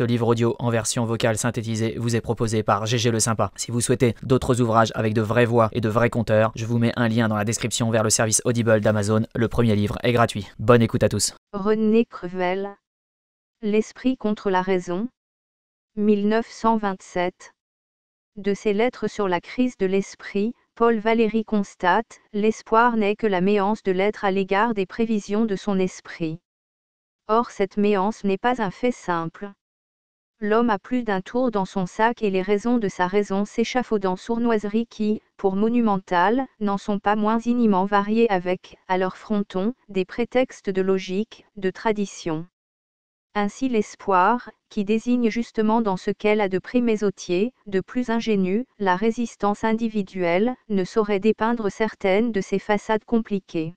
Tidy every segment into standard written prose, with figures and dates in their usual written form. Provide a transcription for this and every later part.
Ce livre audio en version vocale synthétisée vous est proposé par GG le Sympa. Si vous souhaitez d'autres ouvrages avec de vraies voix et de vrais conteurs, je vous mets un lien dans la description vers le service Audible d'Amazon. Le premier livre est gratuit. Bonne écoute à tous. René Crevel. L'esprit contre la raison. 1927. De ses lettres sur la crise de l'esprit, Paul Valéry constate, l'espoir n'est que la méance de l'être à l'égard des prévisions de son esprit. Or cette méance n'est pas un fait simple. L'homme a plus d'un tour dans son sac et les raisons de sa raison s'échafaudent en sournoiseries qui, pour monumentales, n'en sont pas moins inimement variées avec, à leur fronton, des prétextes de logique, de tradition. Ainsi l'espoir, qui désigne justement dans ce qu'elle a de prémésotier, de plus ingénu, la résistance individuelle, ne saurait dépeindre certaines de ces façades compliquées.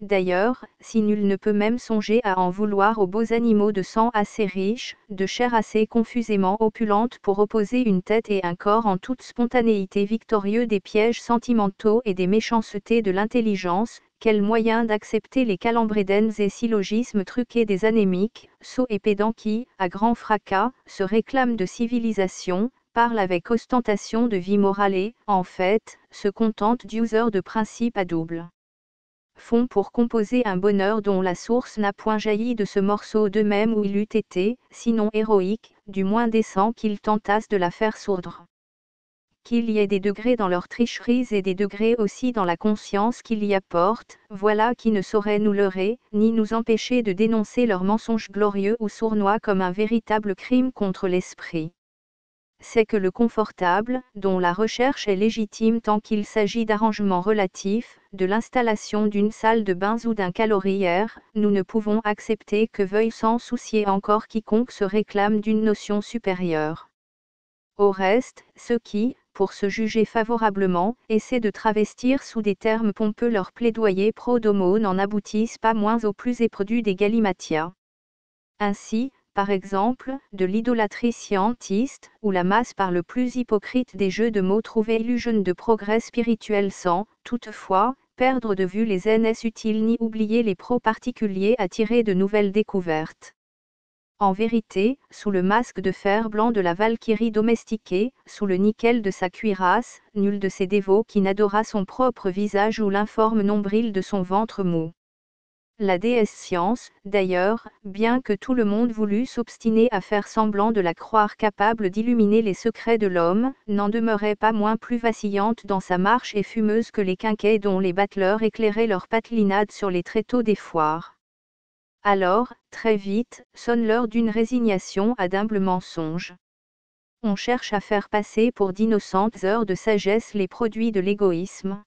D'ailleurs, si nul ne peut même songer à en vouloir aux beaux animaux de sang assez riches, de chair assez confusément opulente pour opposer une tête et un corps en toute spontanéité victorieux des pièges sentimentaux et des méchancetés de l'intelligence, quel moyen d'accepter les calambrédaines et syllogismes truqués des anémiques, sots et pédants qui, à grand fracas, se réclament de civilisation, parlent avec ostentation de vie morale et, en fait, se contentent d'users de principes à double font pour composer un bonheur dont la source n'a point jailli de ce morceau d'eux-mêmes où il eût été, sinon héroïque, du moins décent qu'ils tentassent de la faire sourdre. Qu'il y ait des degrés dans leurs tricheries et des degrés aussi dans la conscience qu'ils y apportent, voilà qui ne saurait nous leurrer, ni nous empêcher de dénoncer leurs mensonges glorieux ou sournois comme un véritable crime contre l'esprit. C'est que le confortable, dont la recherche est légitime tant qu'il s'agit d'arrangements relatifs, de l'installation d'une salle de bains ou d'un caloriaire, nous ne pouvons accepter que veuille s'en soucier encore quiconque se réclame d'une notion supérieure. Au reste, ceux qui, pour se juger favorablement, essaient de travestir sous des termes pompeux leur plaidoyer pro-domo n'en aboutissent pas moins au plus éperdu des galimatias. Ainsi, par exemple, de l'idolâtrie scientiste, où la masse par le plus hypocrite des jeux de mots trouvait illusion de progrès spirituel sans, toutefois, perdre de vue les NS utiles ni oublier les pros particuliers à tirer de nouvelles découvertes. En vérité, sous le masque de fer blanc de la Valkyrie domestiquée, sous le nickel de sa cuirasse, nul de ces dévots qui n'adora son propre visage ou l'informe nombril de son ventre mou. La déesse science, d'ailleurs, bien que tout le monde voulût s'obstiner à faire semblant de la croire capable d'illuminer les secrets de l'homme, n'en demeurait pas moins plus vacillante dans sa marche et fumeuse que les quinquets dont les bateleurs éclairaient leur patelinade sur les tréteaux des foires. Alors, très vite, sonne l'heure d'une résignation à d'humbles mensonges. On cherche à faire passer pour d'innocentes heures de sagesse les produits de l'égoïsme.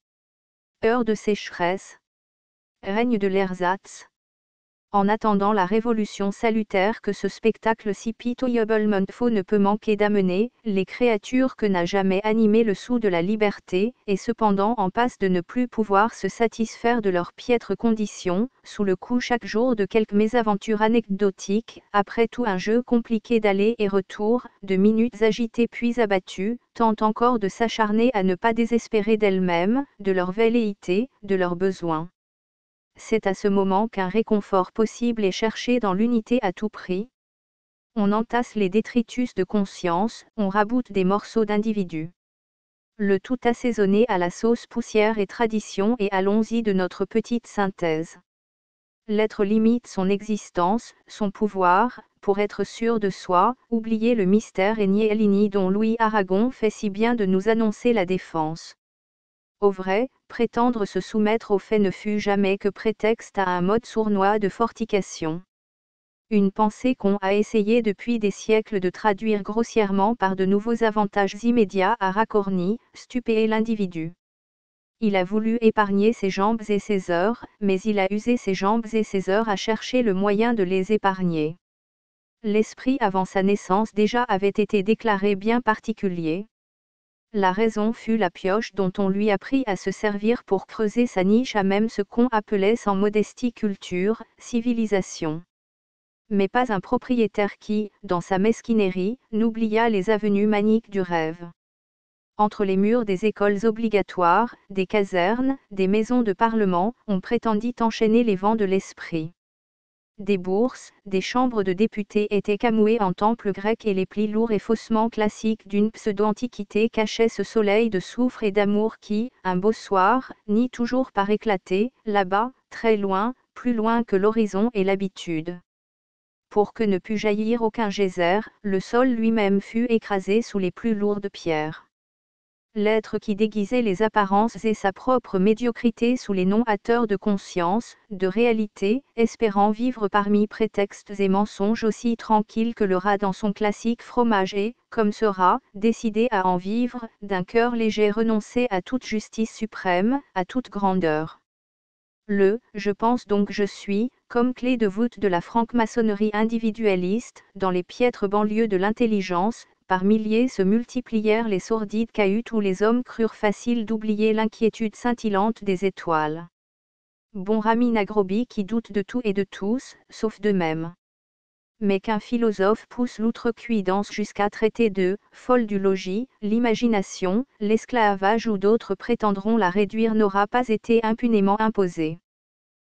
Heures de sécheresse. Règne de l'ersatz. En attendant la révolution salutaire que ce spectacle si pitoyablement faux ne peut manquer d'amener, les créatures que n'a jamais animé le sou de la liberté, et cependant en passe de ne plus pouvoir se satisfaire de leur piètre condition, sous le coup chaque jour de quelque mésaventure anecdotique, après tout un jeu compliqué d'aller et retour, de minutes agitées puis abattues, tentent encore de s'acharner à ne pas désespérer d'elles-mêmes, de leur velléité, de leurs besoins. C'est à ce moment qu'un réconfort possible est cherché dans l'unité à tout prix. On entasse les détritus de conscience, on raboute des morceaux d'individus. Le tout assaisonné à la sauce poussière et tradition et allons-y de notre petite synthèse. L'être limite son existence, son pouvoir, pour être sûr de soi, oublier le mystère et nier l'ini dont Louis Aragon fait si bien de nous annoncer la défense. Au vrai, prétendre se soumettre aux faits ne fut jamais que prétexte à un mode sournois de fortication. Une pensée qu'on a essayé depuis des siècles de traduire grossièrement par de nouveaux avantages immédiats a racorni, stupéé l'individu. Il a voulu épargner ses jambes et ses heures, mais il a usé ses jambes et ses heures à chercher le moyen de les épargner. L'esprit avant sa naissance déjà avait été déclaré bien particulier. La raison fut la pioche dont on lui apprit à se servir pour creuser sa niche à même ce qu'on appelait sans modestie culture, civilisation. Mais pas un propriétaire qui, dans sa mesquinerie, n'oublia les avenues maniques du rêve. Entre les murs des écoles obligatoires, des casernes, des maisons de parlement, on prétendit enchaîner les vents de l'esprit. Des bourses, des chambres de députés étaient camouées en temples grecs et les plis lourds et faussement classiques d'une pseudo-antiquité cachaient ce soleil de soufre et d'amour qui, un beau soir, nie toujours par éclater, là-bas, très loin, plus loin que l'horizon et l'habitude. Pour que ne pût jaillir aucun geyser, le sol lui-même fut écrasé sous les plus lourdes pierres. L'être qui déguisait les apparences et sa propre médiocrité sous les noms hâteurs de conscience, de réalité, espérant vivre parmi prétextes et mensonges aussi tranquilles que le rat dans son classique fromage et, comme ce rat, décidé à en vivre, d'un cœur léger renoncé à toute justice suprême, à toute grandeur. Je pense donc je suis, comme clé de voûte de la franc-maçonnerie individualiste, dans les piètres banlieues de l'intelligence, par milliers se multiplièrent les sordides cahutes où les hommes crurent facile d'oublier l'inquiétude scintillante des étoiles. Bon Rami Nagrobi qui doute de tout et de tous, sauf d'eux-mêmes. Mais qu'un philosophe pousse l'outrecuidance jusqu'à traiter de folle du logis, l'imagination, l'esclavage ou d'autres prétendront la réduire n'aura pas été impunément imposé.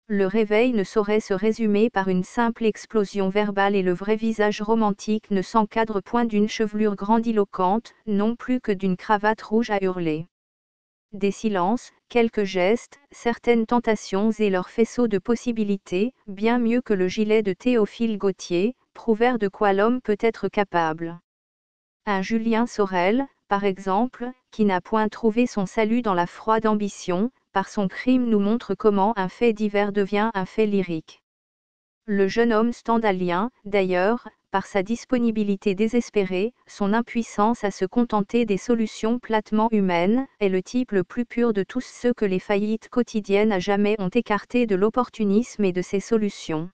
Le réveil ne saurait se résumer par une simple explosion verbale et le vrai visage romantique ne s'encadre point d'une chevelure grandiloquente, non plus que d'une cravate rouge à hurler. Des silences, quelques gestes, certaines tentations et leurs faisceaux de possibilités, bien mieux que le gilet de Théophile Gautier, prouvèrent de quoi l'homme peut être capable. Un Julien Sorel, par exemple, qui n'a point trouvé son salut dans la froide ambition, par son crime nous montre comment un fait divers devient un fait lyrique. Le jeune homme stendhalien, d'ailleurs, par sa disponibilité désespérée, son impuissance à se contenter des solutions platement humaines, est le type le plus pur de tous ceux que les faillites quotidiennes à jamais ont écarté de l'opportunisme et de ses solutions.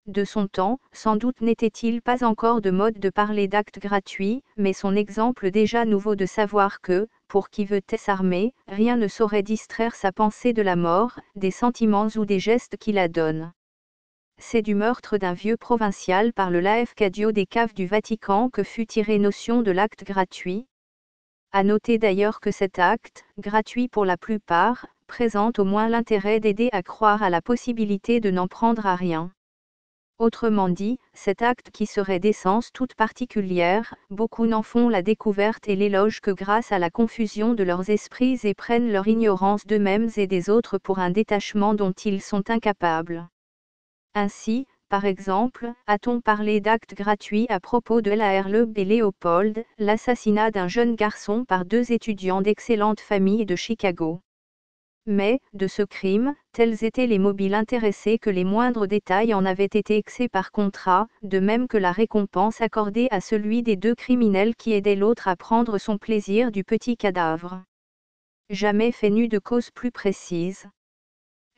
De son temps, sans doute n'était-il pas encore de mode de parler d'actes gratuits, mais son exemple déjà nouveau de savoir que, pour qui veut s'armer, rien ne saurait distraire sa pensée de la mort, des sentiments ou des gestes qui la donnent. C'est du meurtre d'un vieux provincial par le Laef Cadio des caves du Vatican que fut tirée notion de l'acte gratuit. À noter d'ailleurs que cet acte, gratuit pour la plupart, présente au moins l'intérêt d'aider à croire à la possibilité de n'en prendre à rien. Autrement dit, cet acte qui serait d'essence toute particulière, beaucoup n'en font la découverte et l'éloge que grâce à la confusion de leurs esprits et prennent leur ignorance d'eux-mêmes et des autres pour un détachement dont ils sont incapables. Ainsi, par exemple, a-t-on parlé d'actes gratuits à propos de Laerleb et Léopold, l'assassinat d'un jeune garçon par deux étudiants d'excellente famille de Chicago. Mais, de ce crime, tels étaient les mobiles intéressés que les moindres détails en avaient été exés par contrat, de même que la récompense accordée à celui des deux criminels qui aidait l'autre à prendre son plaisir du petit cadavre. Jamais fait nu de causes plus précises.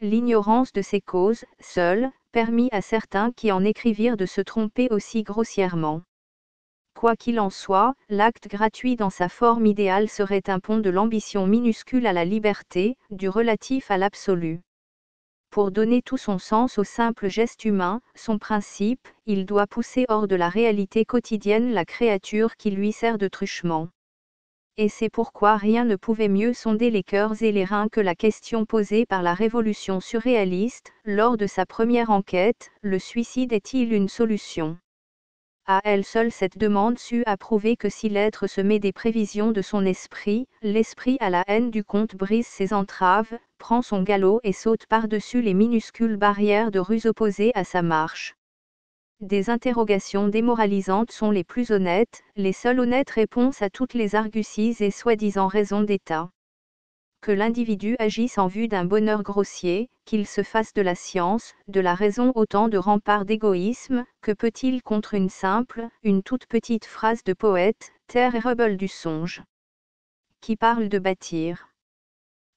L'ignorance de ces causes, seule, permit à certains qui en écrivirent de se tromper aussi grossièrement. Quoi qu'il en soit, l'acte gratuit dans sa forme idéale serait un pont de l'ambition minuscule à la liberté, du relatif à l'absolu. Pour donner tout son sens au simple geste humain, son principe, il doit pousser hors de la réalité quotidienne la créature qui lui sert de truchement. Et c'est pourquoi rien ne pouvait mieux sonder les cœurs et les reins que la question posée par la révolution surréaliste, lors de sa première enquête, le suicide est-il une solution ? À elle seule cette demande sut approuver que si l'être se met des prévisions de son esprit, l'esprit à la haine du comte brise ses entraves, prend son galop et saute par-dessus les minuscules barrières de rues opposées à sa marche. Des interrogations démoralisantes sont les plus honnêtes, les seules honnêtes réponses à toutes les arguties et soi-disant raisons d'État. Que l'individu agisse en vue d'un bonheur grossier, qu'il se fasse de la science, de la raison autant de remparts d'égoïsme, que peut-il contre une toute petite phrase de poète, terre et rebelle du songe, qui parle de bâtir.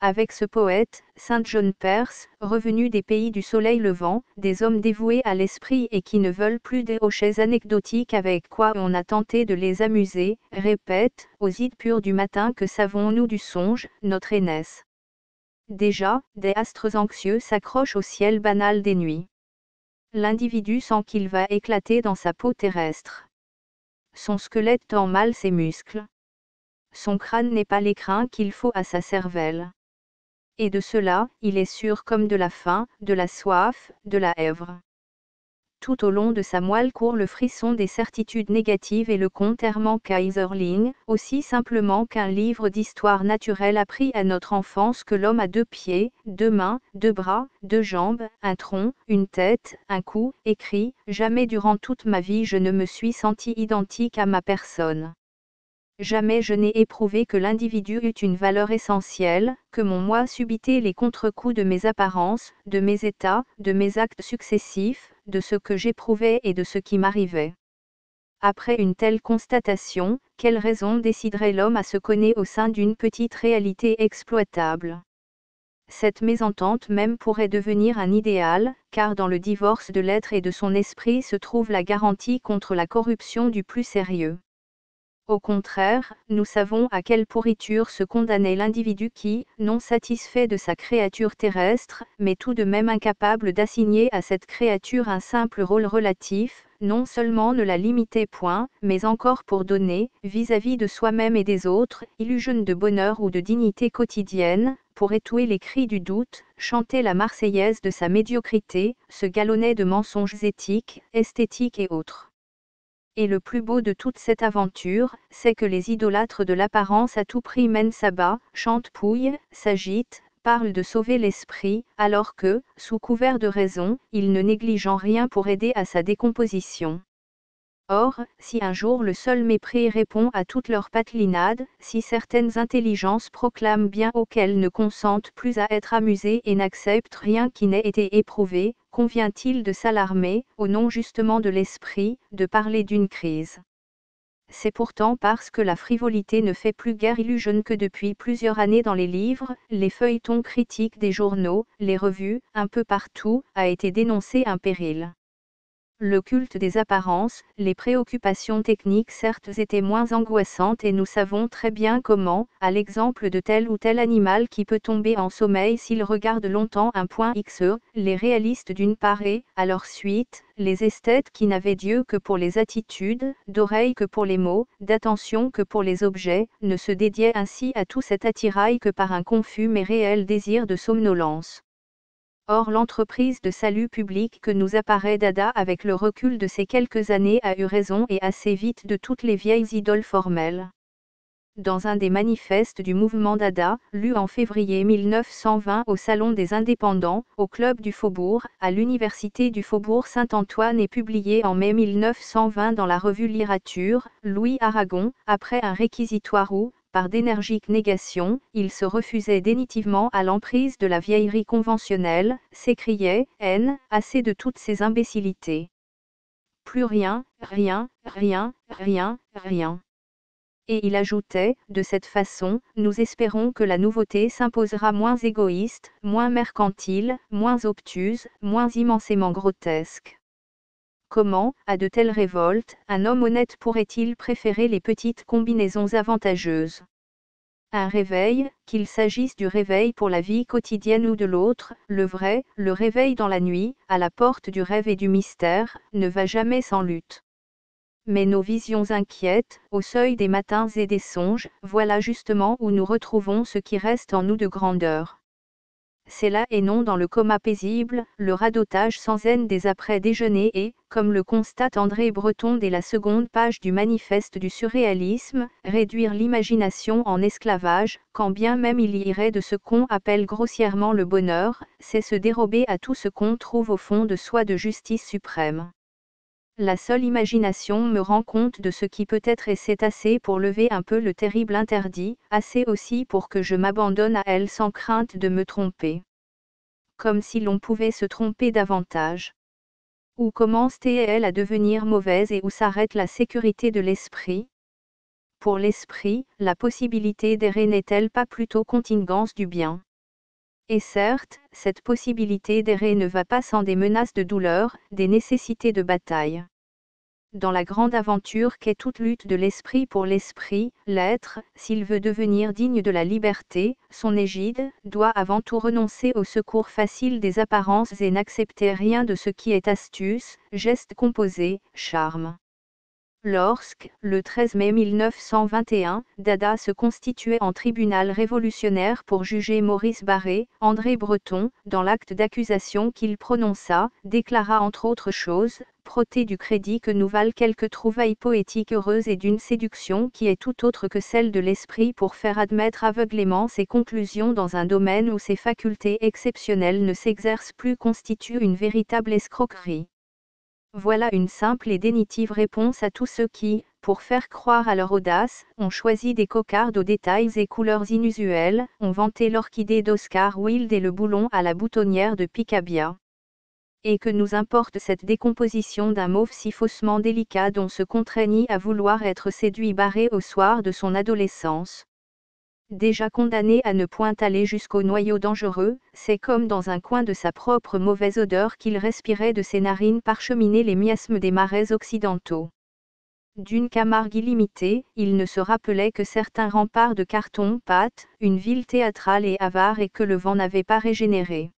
Avec ce poète, Saint John Perse, revenu des pays du soleil levant, des hommes dévoués à l'esprit et qui ne veulent plus des hochets anecdotiques avec quoi on a tenté de les amuser, répète, aux ides pures du matin que savons-nous du songe, notre aînesse. Déjà, des astres anxieux s'accrochent au ciel banal des nuits. L'individu sent qu'il va éclater dans sa peau terrestre. Son squelette tend mal ses muscles. Son crâne n'est pas l'écrin qu'il faut à sa cervelle. Et de cela, il est sûr comme de la faim, de la soif, de la hèvre. tout au long de sa moelle court le frisson des certitudes négatives et le conte Hermann Kaiserling, aussi simplement qu'un livre d'histoire naturelle apprit à notre enfance que l'homme a 2 pieds, 2 mains, 2 bras, 2 jambes, un tronc, une tête, un cou, écrit, jamais durant toute ma vie je ne me suis senti identique à ma personne. Jamais je n'ai éprouvé que l'individu eût une valeur essentielle, que mon moi subitait les contre-coups de mes apparences, de mes états, de mes actes successifs, de ce que j'éprouvais et de ce qui m'arrivait. Après une telle constatation, quelle raison déciderait l'homme à se connaître au sein d'une petite réalité exploitable ? Cette mésentente même pourrait devenir un idéal, car dans le divorce de l'être et de son esprit se trouve la garantie contre la corruption du plus sérieux. Au contraire, nous savons à quelle pourriture se condamnait l'individu qui, non satisfait de sa créature terrestre, mais tout de même incapable d'assigner à cette créature un simple rôle relatif, non seulement ne la limitait point, mais encore pour donner, vis-à-vis de soi-même et des autres, illusion de bonheur ou de dignité quotidienne, pour étouer les cris du doute, chanter la Marseillaise de sa médiocrité, se galonnait de mensonges éthiques, esthétiques et autres. Et le plus beau de toute cette aventure, c'est que les idolâtres de l'apparence à tout prix mènent s'abat, chantent pouille, s'agitent, parlent de sauver l'esprit, alors que, sous couvert de raison, ils ne négligent en rien pour aider à sa décomposition. Or, si un jour le seul mépris répond à toutes leurs patelinades, si certaines intelligences proclament bien haut qu'elles ne consentent plus à être amusées et n'acceptent rien qui n'ait été éprouvé, convient-il de s'alarmer, au nom justement de l'esprit, de parler d'une crise ? C'est pourtant parce que la frivolité ne fait plus guère illusion que depuis plusieurs années dans les livres, les feuilletons critiques des journaux, les revues, un peu partout, a été dénoncé un péril. Le culte des apparences, les préoccupations techniques certes étaient moins angoissantes et nous savons très bien comment, à l'exemple de tel ou tel animal qui peut tomber en sommeil s'il regarde longtemps un point X, les réalistes d'une part et, à leur suite, les esthètes qui n'avaient d'yeux que pour les attitudes, d'oreilles que pour les mots, d'attention que pour les objets, ne se dédiaient ainsi à tout cet attirail que par un confus mais réel désir de somnolence. Or l'entreprise de salut public que nous apparaît Dada avec le recul de ces quelques années a eu raison et assez vite de toutes les vieilles idoles formelles. Dans un des manifestes du mouvement Dada, lu en février 1920 au Salon des Indépendants, au Club du Faubourg, à l'Université du Faubourg Saint-Antoine et publié en mai 1920 dans la revue Littérature, Louis Aragon, après un réquisitoire où, par d'énergiques négations, il se refusait définitivement à l'emprise de la vieillerie conventionnelle, s'écriait « Haine, assez de toutes ces imbécilités. Plus rien, rien, rien, rien, rien. » Et il ajoutait, de cette façon, nous espérons que la nouveauté s'imposera moins égoïste, moins mercantile, moins obtuse, moins immensément grotesque. Comment, à de telles révoltes, un homme honnête pourrait-il préférer les petites combinaisons avantageuses ? Un réveil, qu'il s'agisse du réveil pour la vie quotidienne ou de l'autre, le vrai, le réveil dans la nuit, à la porte du rêve et du mystère, ne va jamais sans lutte. Mais nos visions inquiètes, au seuil des matins et des songes, voilà justement où nous retrouvons ce qui reste en nous de grandeur. C'est là et non dans le coma paisible, le radotage sans haine des après-déjeuners et, comme le constate André Breton dès la seconde page du manifeste du surréalisme, réduire l'imagination en esclavage, quand bien même il y irait de ce qu'on appelle grossièrement le bonheur, c'est se dérober à tout ce qu'on trouve au fond de soi de justice suprême. La seule imagination me rend compte de ce qui peut-être et c'est assez pour lever un peu le terrible interdit, assez aussi pour que je m'abandonne à elle sans crainte de me tromper. Comme si l'on pouvait se tromper davantage. Où commence-t-elle à devenir mauvaise et où s'arrête la sécurité de l'esprit ? Pour l'esprit, la possibilité d'errer n'est-elle pas plutôt contingence du bien ? Et certes, cette possibilité d'errer ne va pas sans des menaces de douleur, des nécessités de bataille. Dans la grande aventure qu'est toute lutte de l'esprit pour l'esprit, l'être, s'il veut devenir digne de la liberté, son égide, doit avant tout renoncer au secours facile des apparences et n'accepter rien de ce qui est astuce, geste composé, charme. Lorsque, le 13 mai 1921, Dada se constituait en tribunal révolutionnaire pour juger Maurice Barré, André Breton, dans l'acte d'accusation qu'il prononça, déclara entre autres choses, prôter du crédit que nous valent quelques trouvailles poétiques heureuses et d'une séduction qui est tout autre que celle de l'esprit pour faire admettre aveuglément ses conclusions dans un domaine où ses facultés exceptionnelles ne s'exercent plus constitue une véritable escroquerie. Voilà une simple et dénitive réponse à tous ceux qui, pour faire croire à leur audace, ont choisi des cocardes aux détails et couleurs inusuels, ont vanté l'orchidée d'Oscar Wilde et le boulon à la boutonnière de Picabia. Et que nous importe cette décomposition d'un mauve si faussement délicat dont se contraignit à vouloir être séduit Barré au soir de son adolescence. Déjà condamné à ne point aller jusqu'au noyau dangereux, c'est comme dans un coin de sa propre mauvaise odeur qu'il respirait de ses narines parcheminer les miasmes des marais occidentaux. D'une Camargue illimitée, il ne se rappelait que certains remparts de carton-pâte, une ville théâtrale et avare et que le vent n'avait pas régénéré.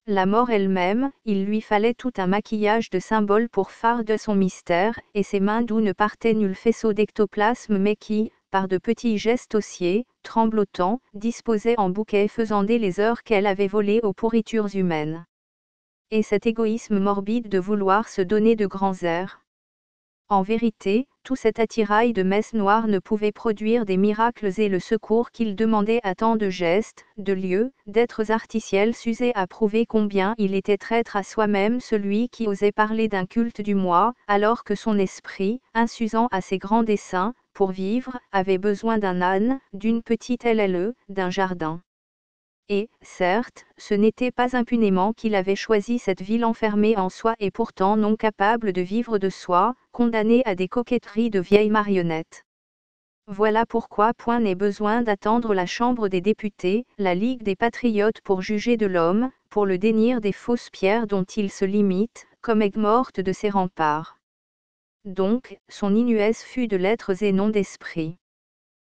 La mort elle-même, il lui fallait tout un maquillage de symboles pour phare de son mystère, et ses mains d'où ne partait nul faisceau d'ectoplasme mais qui, par de petits gestes haussiers, tremblotants, disposaient en bouquet faisander les heures qu'elle avait volées aux pourritures humaines. Et cet égoïsme morbide de vouloir se donner de grands airs. En vérité, tout cet attirail de messes noires ne pouvait produire des miracles et le secours qu'il demandait à tant de gestes, de lieux, d'êtres artificiels s'usait à prouver combien il était traître à soi-même celui qui osait parler d'un culte du moi, alors que son esprit, insuffisant à ses grands desseins, pour vivre, avait besoin d'un âne, d'une petite LLE, d'un jardin. Et, certes, ce n'était pas impunément qu'il avait choisi cette ville enfermée en soi et pourtant non capable de vivre de soi, condamnée à des coquetteries de vieille marionnette. Voilà pourquoi point n'est besoin d'attendre la Chambre des députés, la Ligue des patriotes pour juger de l'homme, pour le dénir des fausses pierres dont il se limite, comme aigues mortes de ses remparts. Donc, son inuesse fut de lettres et non d'esprit.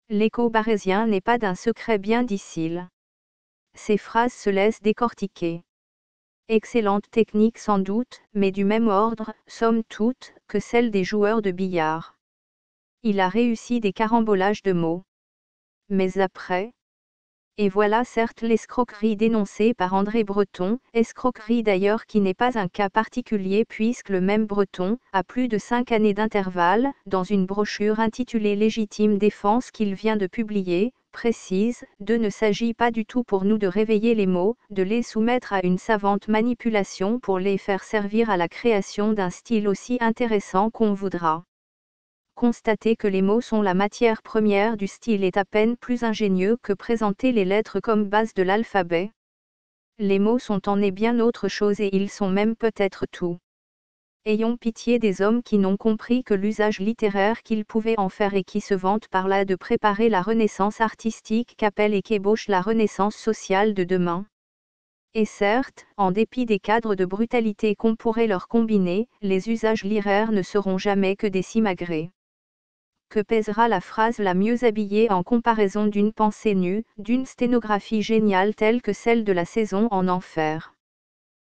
L'écho barésien n'est pas d'un secret bien difficile. Ces phrases se laissent décortiquer. Excellente technique sans doute, mais du même ordre, somme toute, que celle des joueurs de billard. Il a réussi des carambolages de mots. Mais après, et voilà certes l'escroquerie dénoncée par André Breton, escroquerie d'ailleurs qui n'est pas un cas particulier puisque le même Breton, à plus de 5 années d'intervalle, dans une brochure intitulée Légitime défense qu'il vient de publier, précise, ne s'agit pas du tout pour nous de réveiller les mots, de les soumettre à une savante manipulation pour les faire servir à la création d'un style aussi intéressant qu'on voudra. Constater que les mots sont la matière première du style est à peine plus ingénieux que présenter les lettres comme base de l'alphabet. Les mots sont en est bien autre chose et ils sont même peut-être tout. Ayons pitié des hommes qui n'ont compris que l'usage littéraire qu'ils pouvaient en faire et qui se vantent par là de préparer la renaissance artistique qu'appelle et qu'ébauche la renaissance sociale de demain. Et certes, en dépit des cadres de brutalité qu'on pourrait leur combiner, les usages littéraires ne seront jamais que des simagrées. Que pèsera la phrase la mieux habillée en comparaison d'une pensée nue, d'une sténographie géniale telle que celle de la saison en enfer.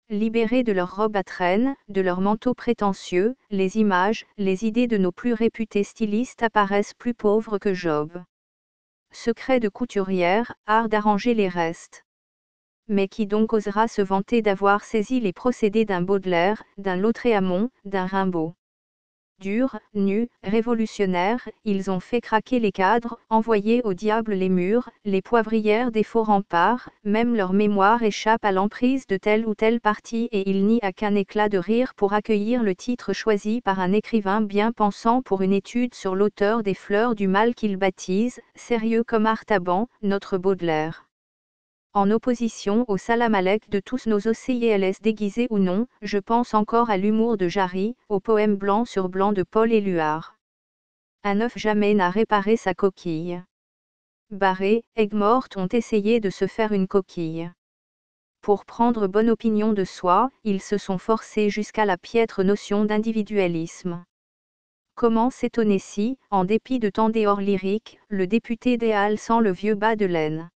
Libérés de leurs robes à traîne, de leurs manteaux prétentieux, les images, les idées de nos plus réputés stylistes apparaissent plus pauvres que Job. Secret de couturière, art d'arranger les restes. Mais qui donc osera se vanter d'avoir saisi les procédés d'un Baudelaire, d'un Lautréamont, d'un Rimbaud? Durs, nus, révolutionnaires, ils ont fait craquer les cadres, envoyé au diable les murs, les poivrières des faux remparts, même leur mémoire échappe à l'emprise de tel ou tel parti et il n'y a qu'un éclat de rire pour accueillir le titre choisi par un écrivain bien pensant pour une étude sur l'auteur des Fleurs du mal qu'il baptise, sérieux comme Artaban, notre Baudelaire. En opposition au salamalek de tous nos OCILS déguisés ou non, je pense encore à l'humour de Jarry, au poème blanc sur blanc de Paul Éluard. Un œuf jamais n'a réparé sa coquille. Barré, Aigues-Mortes ont essayé de se faire une coquille. Pour prendre bonne opinion de soi, ils se sont forcés jusqu'à la piètre notion d'individualisme. Comment s'étonner si, en dépit de tant d'or lyriques, le député des Halles sent le vieux bas de laine?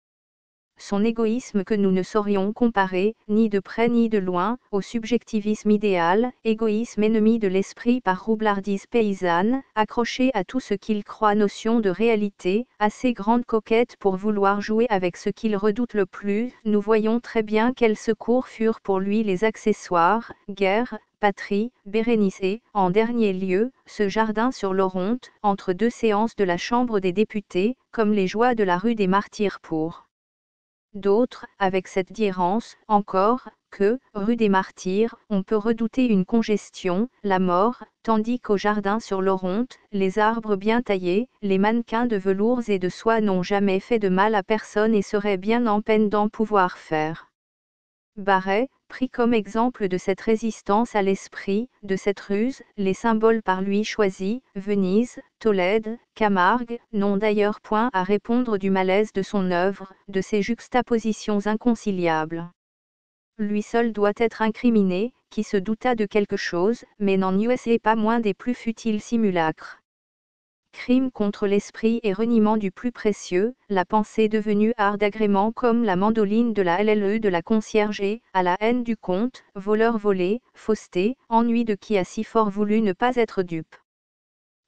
son égoïsme que nous ne saurions comparer, ni de près ni de loin, au subjectivisme idéal, égoïsme ennemi de l'esprit par roublardise paysanne, accroché à tout ce qu'il croit notion de réalité, assez grande coquette pour vouloir jouer avec ce qu'il redoute le plus. Nous voyons très bien quels secours furent pour lui les accessoires, guerre, patrie, Bérénice et, en dernier lieu, ce jardin sur l'Oronte, entre deux séances de la Chambre des députés, comme les joies de la rue des Martyrs pour d'autres, avec cette différence, encore, que, rue des Martyrs, on peut redouter une congestion, la mort, tandis qu'au jardin sur l'Oronte, les arbres bien taillés, les mannequins de velours et de soie n'ont jamais fait de mal à personne et seraient bien en peine d'en pouvoir faire. Barret, pris comme exemple de cette résistance à l'esprit, de cette ruse, les symboles par lui choisis, Venise, Tolède, Camargue, n'ont d'ailleurs point à répondre du malaise de son œuvre, de ses juxtapositions inconciliables. Lui seul doit être incriminé, qui se douta de quelque chose, mais n'en eut pas moins des plus futiles simulacres. Crime contre l'esprit et reniement du plus précieux, la pensée devenue art d'agrément comme la mandoline de la LLE de la concierge et, à la haine du comte, voleur volé, fausseté, ennui de qui a si fort voulu ne pas être dupe.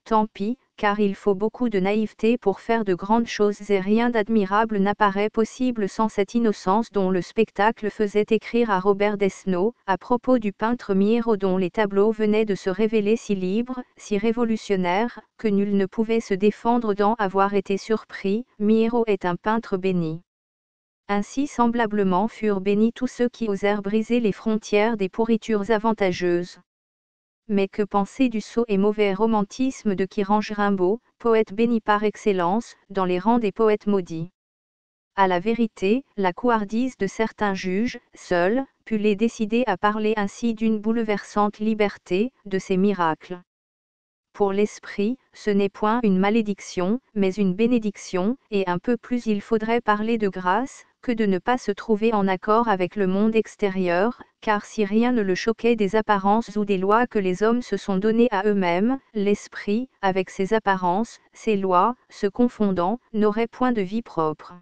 Tant pis, car il faut beaucoup de naïveté pour faire de grandes choses et rien d'admirable n'apparaît possible sans cette innocence dont le spectacle faisait écrire à Robert Desnos, à propos du peintre Miro dont les tableaux venaient de se révéler si libres, si révolutionnaires, que nul ne pouvait se défendre d'en avoir été surpris. Miro est un peintre béni. Ainsi semblablement furent bénis tous ceux qui osèrent briser les frontières des pourritures avantageuses. Mais que penser du sot et mauvais romantisme de Kirange Rimbaud, poète béni par excellence, dans les rangs des poètes maudits. À la vérité, la couardise de certains juges, seuls, put les décider à parler ainsi d'une bouleversante liberté, de ces miracles. Pour l'esprit, ce n'est point une malédiction, mais une bénédiction, et un peu plus il faudrait parler de grâce, que de ne pas se trouver en accord avec le monde extérieur, car si rien ne le choquait des apparences ou des lois que les hommes se sont données à eux-mêmes, l'esprit, avec ses apparences, ses lois, se confondant, n'aurait point de vie propre.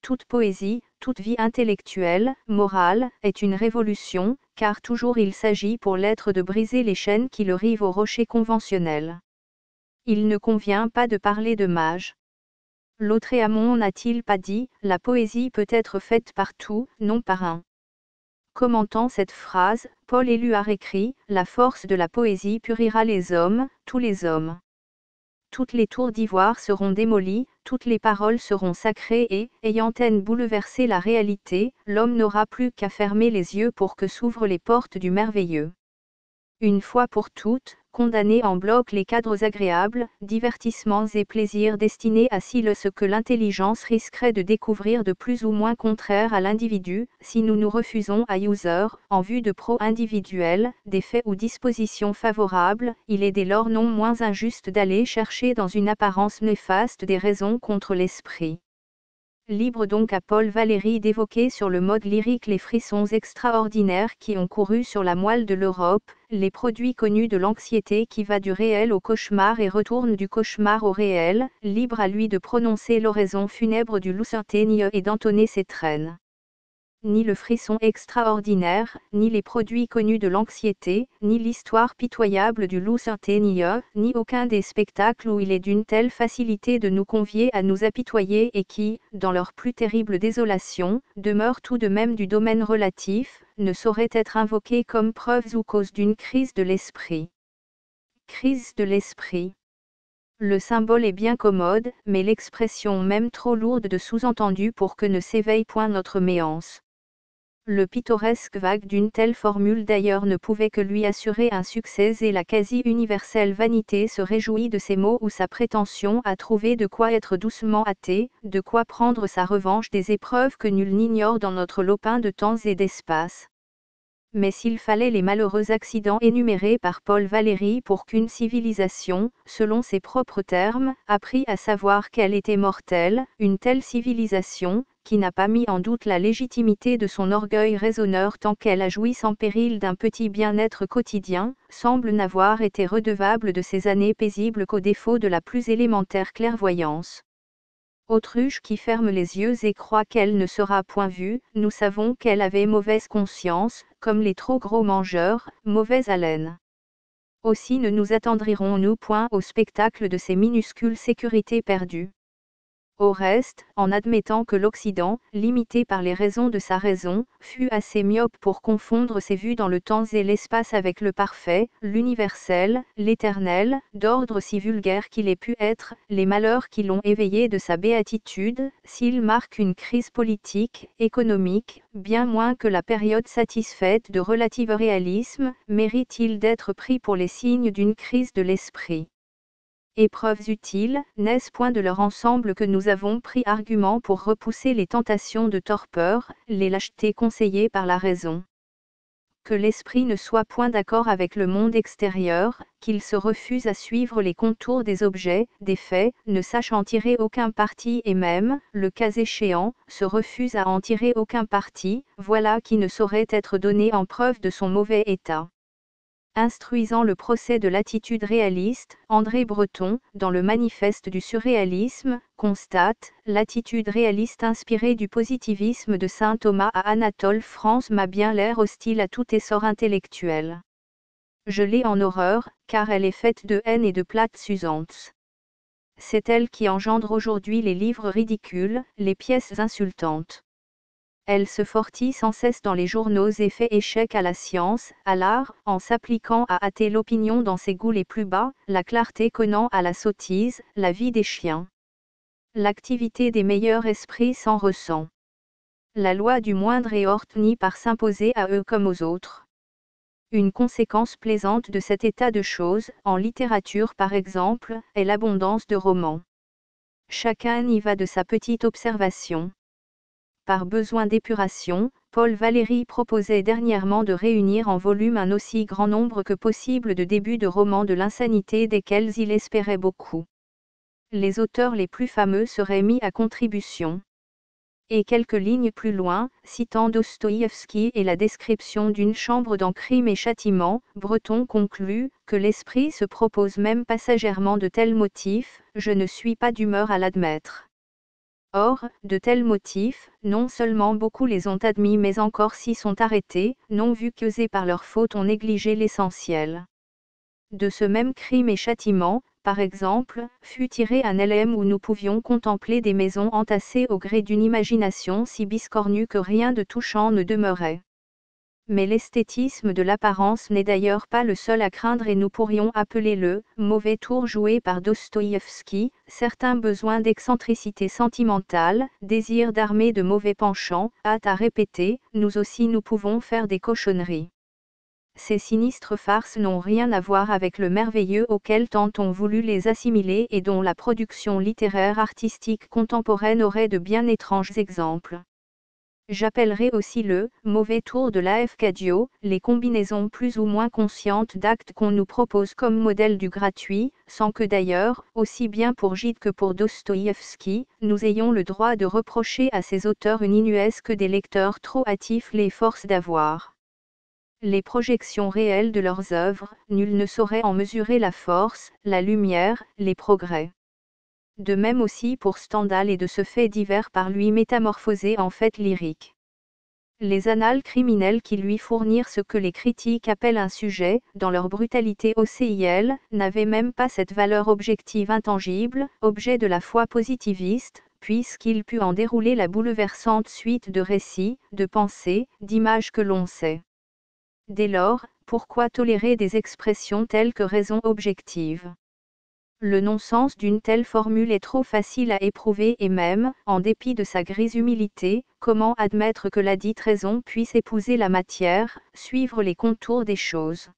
Toute poésie, toute vie intellectuelle, morale, est une révolution, car toujours il s'agit pour l'être de briser les chaînes qui le rivent au rocher conventionnel. Il ne convient pas de parler de mage. Lautréamont n'a-t-il pas dit, la poésie peut être faite par tout, non par un. Commentant cette phrase, Paul Éluard écrit, la force de la poésie purira les hommes, tous les hommes. Toutes les tours d'ivoire seront démolies, toutes les paroles seront sacrées et, ayant-elles bouleversé la réalité, l'homme n'aura plus qu'à fermer les yeux pour que s'ouvrent les portes du merveilleux. Une fois pour toutes, condamner en bloc les cadres agréables, divertissements et plaisirs destinés à ce que l'intelligence risquerait de découvrir de plus ou moins contraire à l'individu, si nous nous refusons à user, en vue de pro-individuels, des faits ou dispositions favorables, il est dès lors non moins injuste d'aller chercher dans une apparence néfaste des raisons contre l'esprit. Libre donc à Paul Valéry d'évoquer sur le mode lyrique les frissons extraordinaires qui ont couru sur la moelle de l'Europe, les produits connus de l'anxiété qui va du réel au cauchemar et retourne du cauchemar au réel, libre à lui de prononcer l'oraison funèbre du Loup-Saint-Aigne et d'entonner ses traînes. Ni le frisson extraordinaire, ni les produits connus de l'anxiété, ni l'histoire pitoyable du Loup-Saint-Aigne, ni aucun des spectacles où il est d'une telle facilité de nous convier à nous apitoyer et qui, dans leur plus terrible désolation, demeurent tout de même du domaine relatif, ne sauraient être invoqués comme preuves ou causes d'une crise de l'esprit. Crise de l'esprit. Le symbole est bien commode, mais l'expression même trop lourde de sous-entendu pour que ne s'éveille point notre méance. Le pittoresque vague d'une telle formule d'ailleurs ne pouvait que lui assurer un succès et la quasi-universelle vanité se réjouit de ces mots ou sa prétention à trouver de quoi être doucement hâté, de quoi prendre sa revanche des épreuves que nul n'ignore dans notre lopin de temps et d'espace. Mais s'il fallait les malheureux accidents énumérés par Paul Valéry pour qu'une civilisation, selon ses propres termes, apprit à savoir qu'elle était mortelle, une telle civilisation, qui n'a pas mis en doute la légitimité de son orgueil raisonneur tant qu'elle a joui sans péril d'un petit bien-être quotidien, semble n'avoir été redevable de ces années paisibles qu'au défaut de la plus élémentaire clairvoyance. Autruche qui ferme les yeux et croit qu'elle ne sera point vue, nous savons qu'elle avait mauvaise conscience, comme les trop gros mangeurs, mauvaise haleine. Aussi ne nous attendrirons-nous point au spectacle de ces minuscules sécurités perdues. Au reste, en admettant que l'Occident, limité par les raisons de sa raison, fût assez myope pour confondre ses vues dans le temps et l'espace avec le parfait, l'universel, l'éternel, d'ordre si vulgaire qu'il ait pu être, les malheurs qui l'ont éveillé de sa béatitude, s'il marque une crise politique, économique, bien moins que la période satisfaite de relative réalisme, mérite-t-il d'être pris pour les signes d'une crise de l'esprit. Épreuves utiles, n'est-ce point de leur ensemble que nous avons pris argument pour repousser les tentations de torpeur, les lâchetés conseillées par la raison. Que l'esprit ne soit point d'accord avec le monde extérieur, qu'il se refuse à suivre les contours des objets, des faits, ne sache en tirer aucun parti et même, le cas échéant, se refuse à en tirer aucun parti, voilà qui ne saurait être donné en preuve de son mauvais état. Instruisant le procès de l'attitude réaliste, André Breton, dans le manifeste du surréalisme, constate, l'attitude réaliste inspirée du positivisme de saint Thomas à Anatole France m'a bien l'air hostile à tout essor intellectuel. Je l'ai en horreur, car elle est faite de haine et de plates usantes. C'est elle qui engendre aujourd'hui les livres ridicules, les pièces insultantes. Elle se fortifie sans cesse dans les journaux et fait échec à la science, à l'art, en s'appliquant à hâter l'opinion dans ses goûts les plus bas, la clarté connant à la sottise, la vie des chiens. L'activité des meilleurs esprits s'en ressent. La loi du moindre est orthnie par s'imposer à eux comme aux autres. Une conséquence plaisante de cet état de choses, en littérature par exemple, est l'abondance de romans. Chacun y va de sa petite observation. Par besoin d'épuration, Paul Valéry proposait dernièrement de réunir en volume un aussi grand nombre que possible de débuts de romans de l'insanité desquels il espérait beaucoup. Les auteurs les plus fameux seraient mis à contribution. Et quelques lignes plus loin, citant Dostoïevski et la description d'une chambre dans Crime et Châtiment, Breton conclut que l'esprit se propose même passagèrement de tels motifs, je ne suis pas d'humeur à l'admettre. Or, de tels motifs, non seulement beaucoup les ont admis mais encore s'y sont arrêtés, non vu qu'eux par leur faute ont négligé l'essentiel. De ce même Crime et Châtiment, par exemple, fut tiré un LM où nous pouvions contempler des maisons entassées au gré d'une imagination si biscornue que rien de touchant ne demeurait. Mais l'esthétisme de l'apparence n'est d'ailleurs pas le seul à craindre et nous pourrions appeler le mauvais tour joué par Dostoïevski, certains besoins d'excentricité sentimentale, désir d'armer de mauvais penchants, hâte à répéter, nous aussi nous pouvons faire des cochonneries. Ces sinistres farces n'ont rien à voir avec le merveilleux auquel tant ont voulu les assimiler et dont la production littéraire artistique contemporaine aurait de bien étranges exemples. J'appellerai aussi le mauvais tour de l'A.F. Cadio, les combinaisons plus ou moins conscientes d'actes qu'on nous propose comme modèle du gratuit, sans que d'ailleurs, aussi bien pour Gide que pour Dostoïevski, nous ayons le droit de reprocher à ces auteurs une inuesse que des lecteurs trop hâtifs les forcent d'avoir. Les projections réelles de leurs œuvres, nul ne saurait en mesurer la force, la lumière, les progrès. De même aussi pour Stendhal et de ce fait divers par lui métamorphosé en fait lyrique. Les annales criminelles qui lui fournirent ce que les critiques appellent un sujet, dans leur brutalité OCIL, n'avaient même pas cette valeur objective intangible, objet de la foi positiviste, puisqu'il put en dérouler la bouleversante suite de récits, de pensées, d'images que l'on sait. Dès lors, pourquoi tolérer des expressions telles que raison objective ? Le non-sens d'une telle formule est trop facile à éprouver et même, en dépit de sa grise humilité, comment admettre que la dite raison puisse épouser la matière, suivre les contours des choses.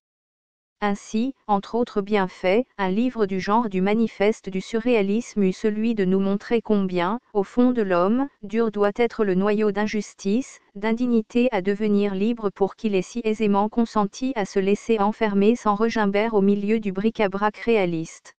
Ainsi, entre autres bienfaits, un livre du genre du manifeste du surréalisme eut celui de nous montrer combien, au fond de l'homme, dur doit être le noyau d'injustice, d'indignité à devenir libre pour qu'il ait si aisément consenti à se laisser enfermer sans regimber au milieu du bric-à-brac réaliste.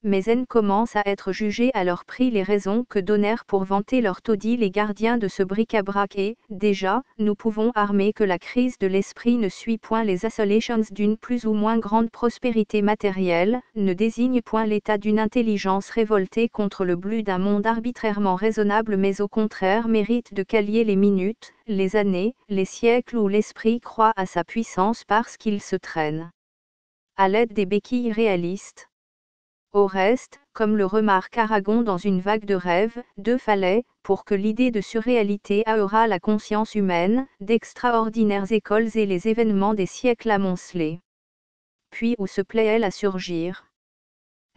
mais elles commencent à être jugées à leur prix les raisons que donnèrent pour vanter leur taudis les gardiens de ce bric-à-brac et, déjà, nous pouvons armer que la crise de l'esprit ne suit point les assolations d'une plus ou moins grande prospérité matérielle, ne désigne point l'état d'une intelligence révoltée contre le bleu d'un monde arbitrairement raisonnable mais au contraire mérite de qualier les minutes, les années, les siècles où l'esprit croit à sa puissance parce qu'il se traîne à l'aide des béquilles réalistes. Au reste, comme le remarque Aragon dans une vague de rêve, deux fallait, pour que l'idée de surréalité aura la conscience humaine, d'extraordinaires écoles et les événements des siècles amoncelés. Puis où se plaît-elle à surgir?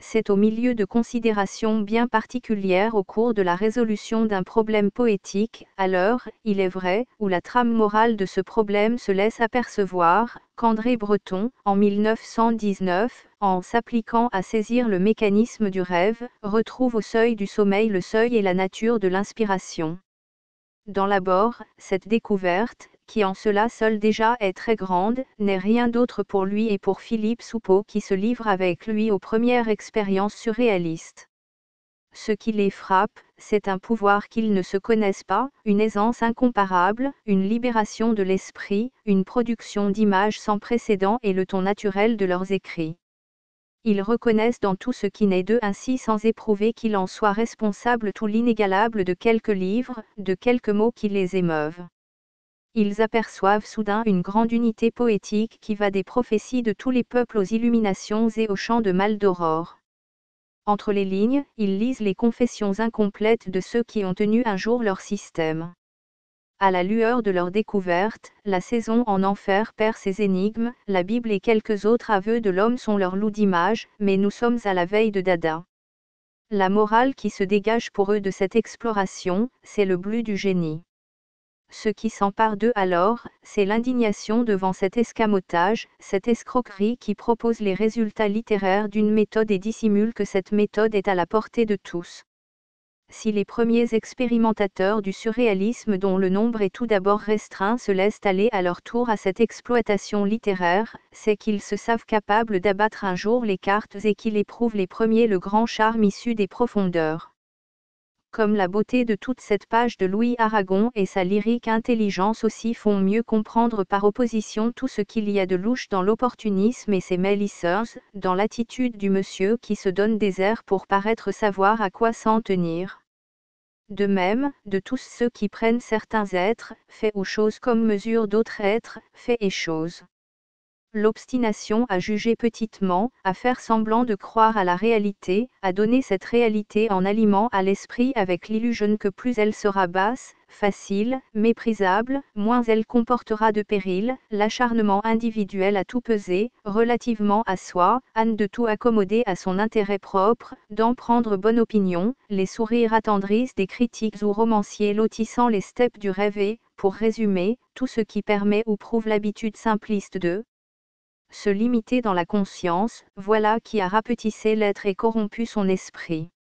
C'est au milieu de considérations bien particulières au cours de la résolution d'un problème poétique, à l'heure, il est vrai, où la trame morale de ce problème se laisse apercevoir, qu'André Breton, en 1919, en s'appliquant à saisir le mécanisme du rêve, retrouve au seuil du sommeil le seuil et la nature de l'inspiration. Dans l'abord, cette découverte, qui en cela seule déjà est très grande, n'est rien d'autre pour lui et pour Philippe Soupeau qui se livre avec lui aux premières expériences surréalistes. Ce qui les frappe, c'est un pouvoir qu'ils ne se connaissent pas, une aisance incomparable, une libération de l'esprit, une production d'images sans précédent et le ton naturel de leurs écrits. Ils reconnaissent dans tout ce qui naît d'eux ainsi sans éprouver qu'il en soit responsable tout l'inégalable de quelques livres, de quelques mots qui les émeuvent. Ils aperçoivent soudain une grande unité poétique qui va des prophéties de tous les peuples aux illuminations et aux chants de Maldoror. Entre les lignes, ils lisent les confessions incomplètes de ceux qui ont tenu un jour leur système. À la lueur de leur découverte, la saison en enfer perd ses énigmes, la Bible et quelques autres aveux de l'homme sont leurs loups d'images, mais nous sommes à la veille de Dada. La morale qui se dégage pour eux de cette exploration, c'est le bleu du génie. Ce qui s'empare d'eux alors, c'est l'indignation devant cet escamotage, cette escroquerie qui propose les résultats littéraires d'une méthode et dissimule que cette méthode est à la portée de tous. Si les premiers expérimentateurs du surréalisme dont le nombre est tout d'abord restreint se laissent aller à leur tour à cette exploitation littéraire, c'est qu'ils se savent capables d'abattre un jour les cartes et qu'ils éprouvent les premiers le grand charme issu des profondeurs. Comme la beauté de toute cette page de Louis Aragon et sa lyrique intelligence aussi font mieux comprendre par opposition tout ce qu'il y a de louche dans l'opportunisme et ses mélisseurs, dans l'attitude du monsieur qui se donne des airs pour paraître savoir à quoi s'en tenir. De même, de tous ceux qui prennent certains êtres, faits ou choses comme mesure d'autres êtres, faits et choses. L'obstination à juger petitement, à faire semblant de croire à la réalité, à donner cette réalité en aliment à l'esprit avec l'illusion que plus elle sera basse, facile, méprisable, moins elle comportera de péril, l'acharnement individuel à tout peser, relativement à soi, à de tout accommoder à son intérêt propre, d'en prendre bonne opinion, les sourires attendrissent des critiques ou romanciers lotissant les steppes du rêve et, pour résumer, tout ce qui permet ou prouve l'habitude simpliste de se limiter dans la conscience, voilà qui a rapetissé l'être et corrompu son esprit.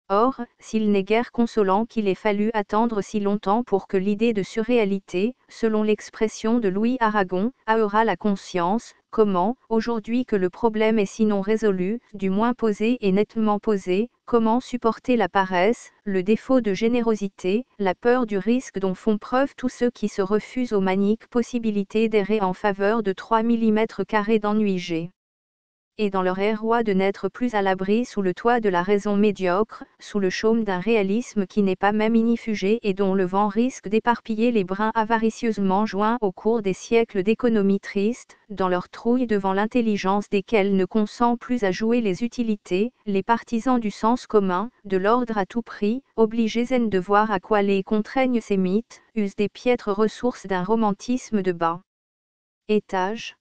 Or, s'il n'est guère consolant qu'il ait fallu attendre si longtemps pour que l'idée de surréalité, selon l'expression de Louis Aragon, aura la conscience, comment, aujourd'hui que le problème est sinon résolu, du moins posé et nettement posé, comment supporter la paresse, le défaut de générosité, la peur du risque dont font preuve tous ceux qui se refusent aux maniques possibilités d'errer en faveur de 3 mm² d'ennui G. Et dans leur erroi de n'être plus à l'abri sous le toit de la raison médiocre, sous le chaume d'un réalisme qui n'est pas même inifugé et dont le vent risque d'éparpiller les brins avaricieusement joints au cours des siècles d'économie triste, dans leur trouille devant l'intelligence desquels ne consent plus à jouer les utilités, les partisans du sens commun, de l'ordre à tout prix, obligés de voir à quoi les contraignent ces mythes, usent des piètres ressources d'un romantisme de bas étage.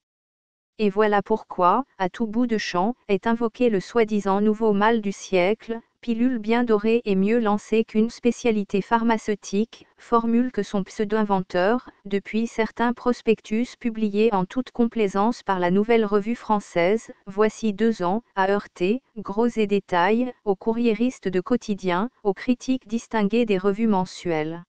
Et voilà pourquoi, à tout bout de champ, est invoqué le soi-disant nouveau mal du siècle, pilule bien dorée et mieux lancée qu'une spécialité pharmaceutique, formule que son pseudo-inventeur, depuis certains prospectus publiés en toute complaisance par la Nouvelle Revue Française, voici 2 ans, a heurté, gros et détails, aux courriéristes de quotidien, aux critiques distinguées des revues mensuelles.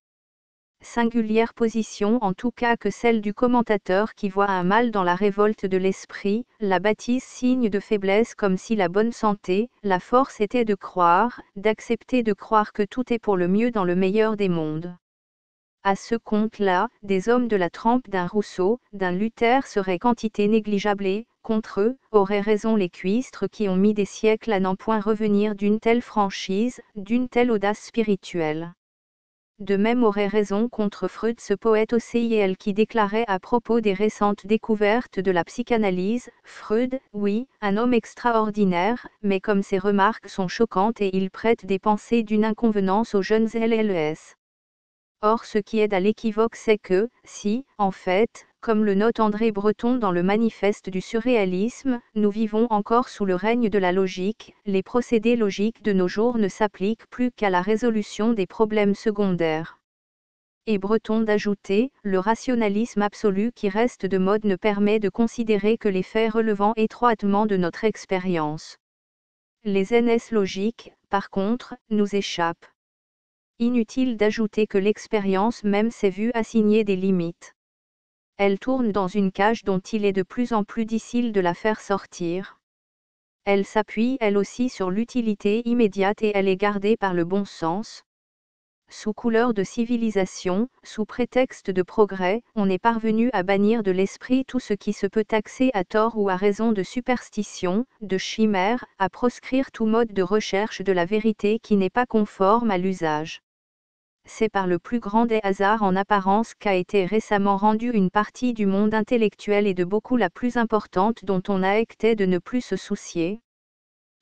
Singulière position en tout cas que celle du commentateur qui voit un mal dans la révolte de l'esprit, la baptise signe de faiblesse comme si la bonne santé, la force était de croire, d'accepter de croire que tout est pour le mieux dans le meilleur des mondes. À ce compte-là, des hommes de la trempe d'un Rousseau, d'un Luther seraient quantité négligeable et, contre eux, auraient raison les cuistres qui ont mis des siècles à n'en point revenir d'une telle franchise, d'une telle audace spirituelle. De même aurait raison contre Freud ce poète OCIL qui déclarait à propos des récentes découvertes de la psychanalyse, Freud, oui, un homme extraordinaire, mais comme ses remarques sont choquantes et il prête des pensées d'une inconvenance aux jeunes LLES. Or ce qui aide à l'équivoque c'est que, si, en fait, comme le note André Breton dans le manifeste du surréalisme, nous vivons encore sous le règne de la logique, les procédés logiques de nos jours ne s'appliquent plus qu'à la résolution des problèmes secondaires. Et Breton d'ajouter, le rationalisme absolu qui reste de mode ne permet de considérer que les faits relevant étroitement de notre expérience. Les NS logiques, par contre, nous échappent. Inutile d'ajouter que l'expérience même s'est vue assigner des limites. Elle tourne dans une cage dont il est de plus en plus difficile de la faire sortir. Elle s'appuie elle aussi sur l'utilité immédiate et elle est gardée par le bon sens. Sous couleur de civilisation, sous prétexte de progrès, on est parvenu à bannir de l'esprit tout ce qui se peut taxer à tort ou à raison de superstition, de chimère, à proscrire tout mode de recherche de la vérité qui n'est pas conforme à l'usage. C'est par le plus grand des hasards en apparence qu'a été récemment rendue une partie du monde intellectuel et de beaucoup la plus importante dont on a acté de ne plus se soucier.